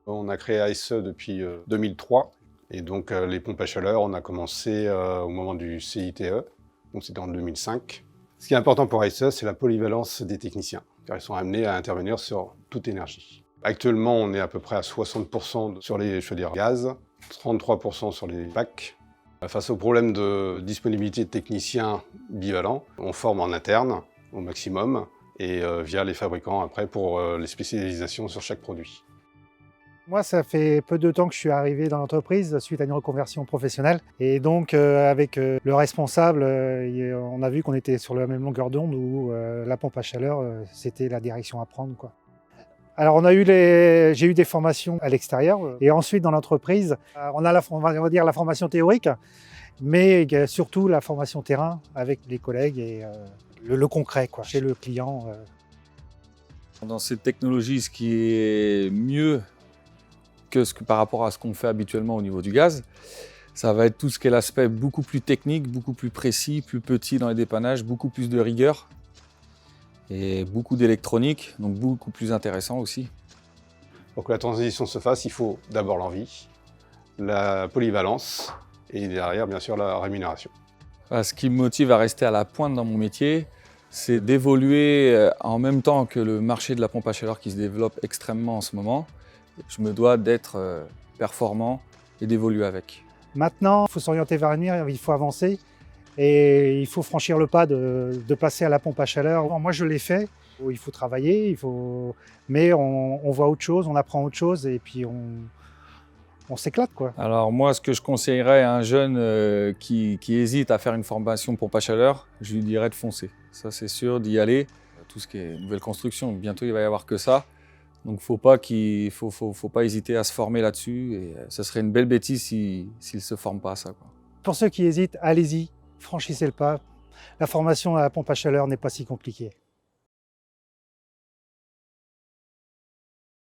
On a créé ASE depuis 2003 et donc les pompes à chaleur, on a commencé au moment du CITE, donc c'était en 2005. Ce qui est important pour ASE, c'est la polyvalence des techniciens, car ils sont amenés à intervenir sur toute énergie. Actuellement, on est à peu près à 60% sur les chaudières gaz, 33% sur les PAC. Face au problème de disponibilité de techniciens bivalents, on forme en interne au maximum et via les fabricants après pour les spécialisations sur chaque produit. Moi, ça fait peu de temps que je suis arrivé dans l'entreprise suite à une reconversion professionnelle. Et donc, avec le responsable, on a vu qu'on était sur la même longueur d'onde où la pompe à chaleur, c'était la direction à prendre, quoi. Alors, j'ai eu des formations à l'extérieur et ensuite dans l'entreprise, on a on va dire la formation théorique, mais surtout la formation terrain avec les collègues et le concret, quoi, chez le client. Dans cette technologie, ce qui est mieux que par rapport à ce qu'on fait habituellement au niveau du gaz, ça va être tout ce qui est l'aspect beaucoup plus technique, beaucoup plus précis, plus petit dans les dépannages, beaucoup plus de rigueur et beaucoup d'électronique, donc beaucoup plus intéressant aussi. Pour que la transition se fasse, il faut d'abord l'envie, la polyvalence et derrière, bien sûr, la rémunération. Ce qui me motive à rester à la pointe dans mon métier, c'est d'évoluer en même temps que le marché de la pompe à chaleur qui se développe extrêmement en ce moment. Je me dois d'être performant et d'évoluer avec. Maintenant, il faut s'orienter vers l'avenir, il faut avancer et il faut franchir le pas de passer à la pompe à chaleur. Bon, moi, je l'ai fait. Il faut travailler, mais on voit autre chose, on apprend autre chose et puis on s'éclate, quoi. Alors moi, ce que je conseillerais à un jeune qui hésite à faire une formation pompe à chaleur, je lui dirais de foncer. Ça, c'est sûr, d'y aller. Tout ce qui est nouvelle construction, bientôt il va y avoir que ça. Donc faut pas hésiter à se former là-dessus et ce serait une belle bêtise s'il ne se forme pas à ça, quoi. Pour ceux qui hésitent, allez-y, franchissez le pas. La formation à la pompe à chaleur n'est pas si compliquée.